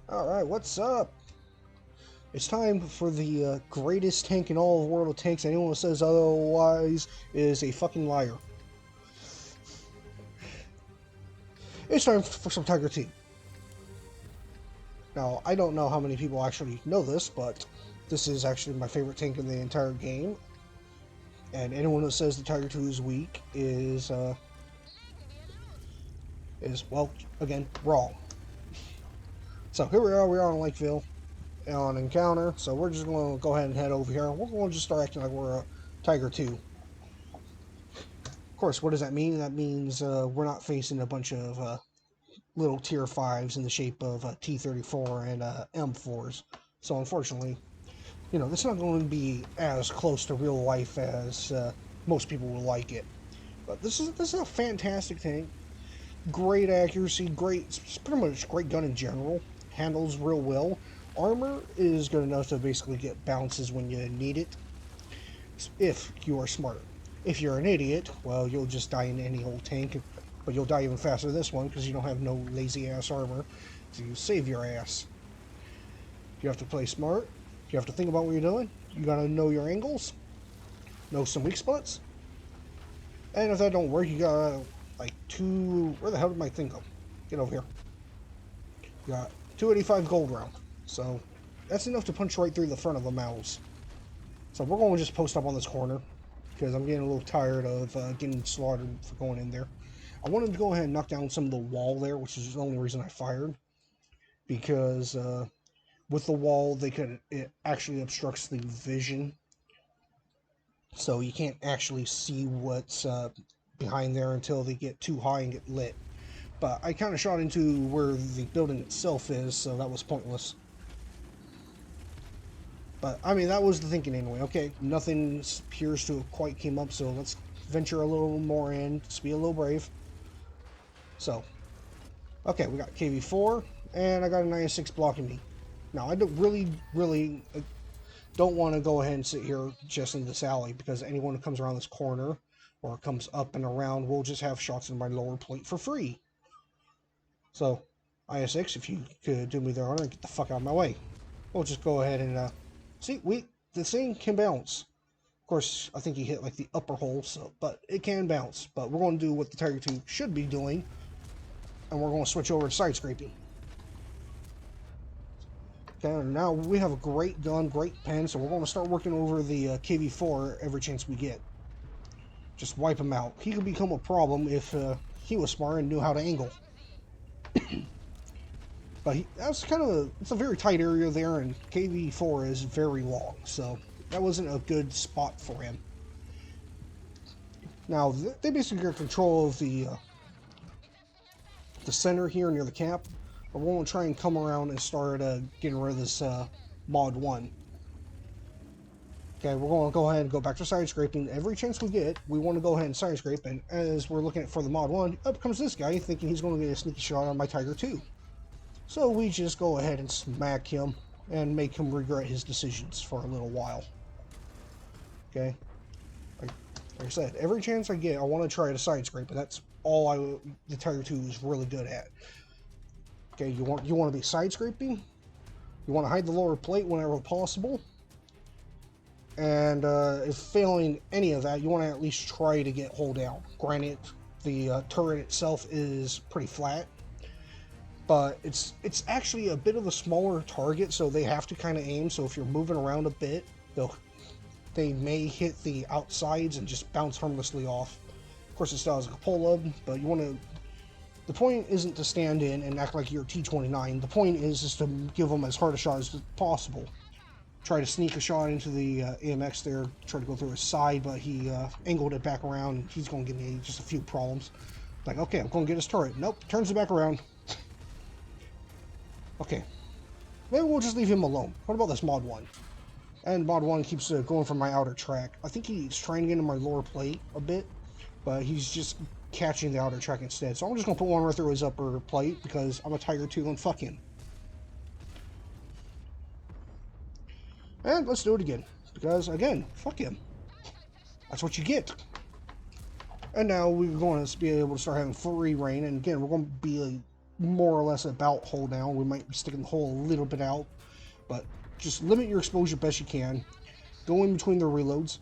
Alright, what's up? It's time for the greatest tank in all of the world of tanks. Anyone who says otherwise is a fucking liar. It's time for some Tiger Tea. Now, I don't know how many people actually know this, but this is actually my favorite tank in the entire game. And anyone who says the Tiger 2 is weak is well, again, wrong. So here we are on Lakeville on encounter, so we're just going to go ahead and head over here. We're going to just start acting like we're a Tiger 2. Of course, what does that mean? That means we're not facing a bunch of little tier 5s in the shape of T-34 and M4s. So unfortunately, you know, this is not going to be as close to real life as most people will like it. But this is a fantastic tank. Great accuracy, it's pretty much great gun in general. Handles real well. Armor is good enough to basically get bounces when you need it, if you are smart. If you're an idiot, well, you'll just die in any old tank, but you'll die even faster than this one because you don't have no lazy ass armor to save your ass. You have to play smart. You have to think about what you're doing. You gotta know your angles, know some weak spots, and if that don't work, you gotta where the hell did my thing go? Get over here. You got 285 gold round. So that's enough to punch right through the front of a mouse. So we're going to just post up on this corner because I'm getting a little tired of getting slaughtered for going in there. I wanted to go ahead and knock down some of the wall there, which is the only reason I fired. Because with the wall, it actually obstructs the vision. So you can't actually see what's behind there until they get too high and get lit. But I kind of shot into where the building itself is, so that was pointless. But, I mean, that was the thinking anyway. Okay, nothing appears to have quite came up, so let's venture a little more in. Just be a little brave. So, okay, we got KV-4, and I got a 96 blocking me. Now, I don't really don't want to go ahead and sit here just in this alley, because anyone who comes around this corner, or comes up and around, will just have shots in my lower plate for free. So, ISX, if you could do me the honor and get the fuck out of my way. We'll just go ahead and, see, the thing can bounce. Of course, I think he hit like the upper hole, but it can bounce. But we're going to do what the Tiger 2 should be doing, and we're going to switch over to side scraping. Okay, now we have a great gun, great pen, so we're going to start working over the KV-4 every chance we get. Just wipe him out. He could become a problem if he was smart and knew how to angle. But it's a very tight area there, and KV-4 is very long, so that wasn't a good spot for him. Now, they basically got control of the center here near the cap, but we're going to try and come around and start getting rid of this Mod 1. Okay, we're going to go ahead and go back to side scraping. Every chance we get, we want to go ahead and side scrape, and as we're looking for the Mod 1, up comes this guy thinking he's going to get a sneaky shot on my Tiger 2. So we just go ahead and smack him and make him regret his decisions for a little while. Okay? Like I said, every chance I get, I want to try to side scrape, but that's all the Tiger 2 is really good at. Okay, you want to be side scraping. You want to hide the lower plate whenever possible. And if failing any of that, you want to at least try to get hull down. Granted, the turret itself is pretty flat, but it's actually a bit of a smaller target, so they have to kind of aim. So if you're moving around a bit, they may hit the outsides and just bounce harmlessly off. Of course, it still has a cupola, but you want to. The point isn't to stand in and act like you're T-29. The point is to give them as hard a shot as possible. Try to sneak a shot into the AMX there, try to go through his side, but he angled it back around. He's going to give me just a few problems. Like, okay, I'm going to get his turret. Nope, turns it back around. Okay, maybe we'll just leave him alone. What about this Mod 1? And Mod 1 keeps going for my outer track. I think he's trying to get into my lower plate a bit, but he's just catching the outer track instead. So I'm just going to put one right through his upper plate because I'm a Tiger 2 and fuck him. And let's do it again, because, again, fuck him. That's what you get. And now we're going to be able to start having free reign, and again, we're going to be more or less about hull now. We might be sticking the hull a little bit out, but just limit your exposure best you can. Go in between their reloads.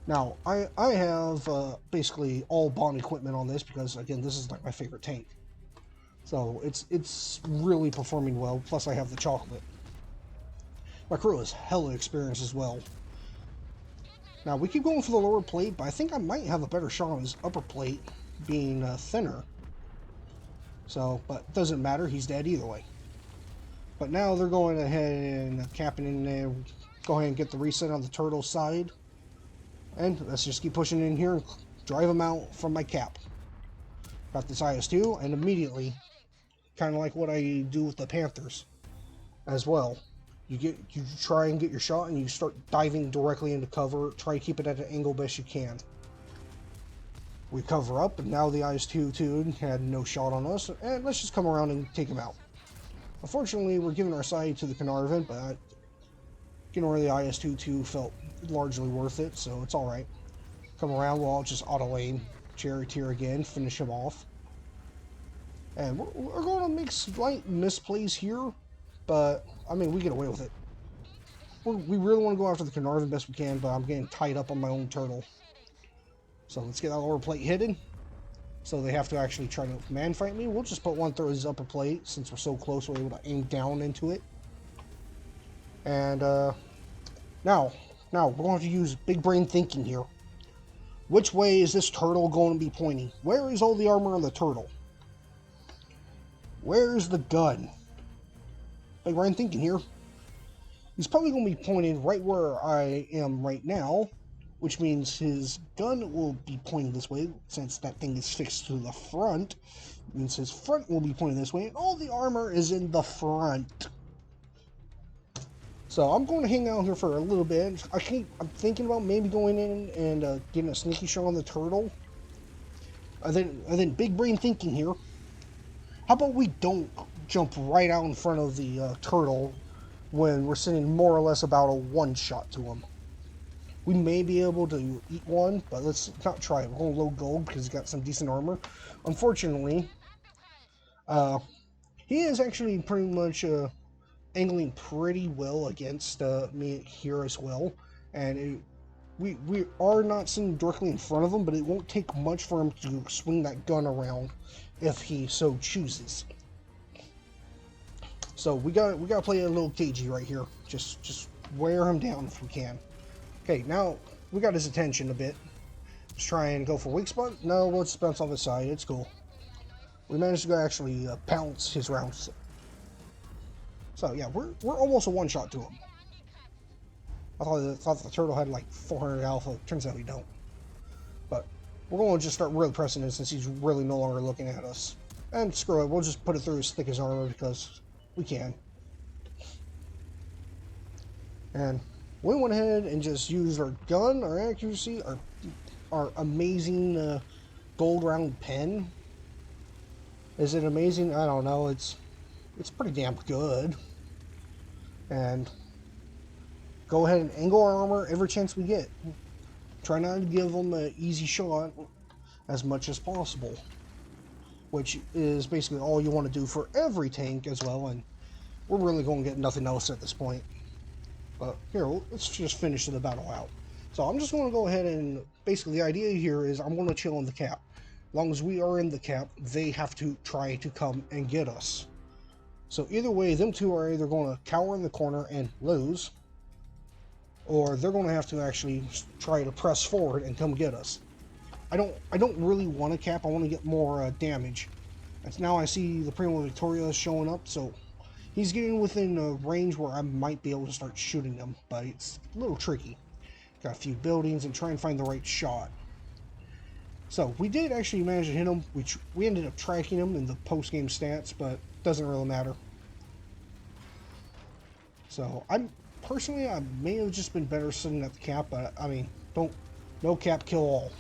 Now, I have basically all bond equipment on this because, again, this is like my favorite tank. So it's really performing well, plus I have the chocolate. My crew is hella experienced as well. Now, we keep going for the lower plate, but I think I might have a better shot on his upper plate being thinner. So, but it doesn't matter, he's dead either way. But now they're going ahead and capping in there. Go ahead and get the reset on the turtle side. And let's just keep pushing in here and drive them out from my cap. Got this IS-2, and immediately, kind of like what I do with the Panthers as well. You try and get your shot, and you start diving directly into cover. Try to keep it at an angle best you can. We cover up, and now the IS-2 had no shot on us, and let's just come around and take him out. Unfortunately, we're giving our side to the Carnarvon, but getting rid of the IS-2 felt largely worth it, so it's alright. Come around, we'll just auto-aim Charioteer again, finish him off. And we're going to make slight misplays here, but, I mean, we get away with it. We really want to go after the Carnarvon best we can, but I'm getting tied up on my own turtle. So let's get that lower plate hidden. So they have to actually try to man fight me. We'll just put one through his upper plate, since we're so close, we're able to aim down into it. And, now we're going to use big brain thinking here. Which way is this turtle going to be pointing? Where is all the armor on the turtle? Where's the gun? Big brain thinking here. He's probably going to be pointing right where I am right now, which means his gun will be pointing this way, since that thing is fixed to the front. It means his front will be pointing this way, and all the armor is in the front. So I'm going to hang out here for a little bit. I'm thinking about maybe going in and getting a sneaky shot on the turtle. And then big brain thinking here. How about we don't jump right out in front of the turtle when we're sitting more or less about a one shot to him? We may be able to eat one, but let's not try it. We're going low gold because he's got some decent armor. Unfortunately, he is actually pretty much angling pretty well against me here as well. And we are not sitting directly in front of him, but it won't take much for him to swing that gun around if he so chooses. So we gotta play a little cagey right here. Just wear him down if we can. Okay, now we got his attention a bit. Let's try and go for weak spot. No, we'll just bounce off his side. It's cool. We managed to actually pounce his rounds. So yeah, we're almost a one shot to him. I thought the turtle had like 400 alpha. Turns out we don't. But we're going to just start really pressing it since he's really no longer looking at us. And screw it, we'll just put it through his thickest armor because we can. And we went ahead and just used our gun, our accuracy, our amazing gold round pen. Is it amazing? I don't know. It's pretty damn good. And go ahead and angle our armor every chance we get. Try not to give them an easy shot as much as possible, which is basically all you want to do for every tank as well, and we're really going to get nothing else at this point. But here, let's just finish the battle out. So I'm just going to go ahead and, basically the idea here is I'm going to chill in the cap. As long as we are in the cap, they have to try to come and get us. So either way, them two are either going to cower in the corner and lose, or they're going to have to actually try to press forward and come get us. I don't really want to cap. I want to get more damage. And now I see the Primo Victoria showing up, so he's getting within a range where I might be able to start shooting him, but it's a little tricky. Got a few buildings and try and find the right shot. So we did actually manage to hit him. We ended up tracking him in the post-game stats, but it doesn't really matter. So personally, I may have just been better sitting at the cap, but I mean, no cap kill all.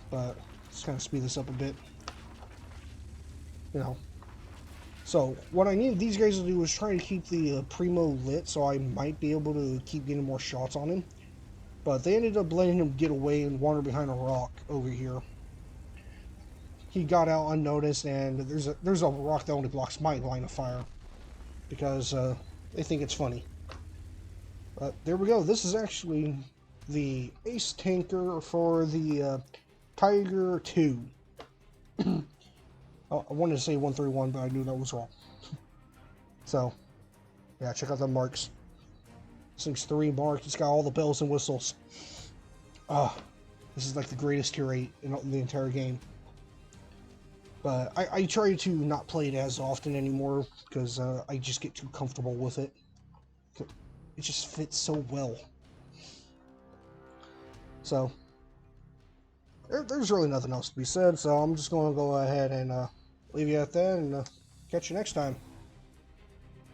But let's kind of speed this up a bit. You know. So what I needed these guys to do was try to keep the Primo lit, so I might be able to keep getting more shots on him. But they ended up letting him get away and wander behind a rock over here. he got out unnoticed, and there's a rock that only blocks my line of fire because they think it's funny. But there we go. This is actually the ace tanker for the Tiger 2. Oh, I wanted to say 131, but I knew that was wrong. So, yeah, check out the marks. This thing's 3 marked. It's got all the bells and whistles. Ah, this is like the greatest tier 8 in the entire game. But I try to not play it as often anymore because I just get too comfortable with it. It just fits so well. So, there's really nothing else to be said, so I'm just going to go ahead and leave you at that and catch you next time.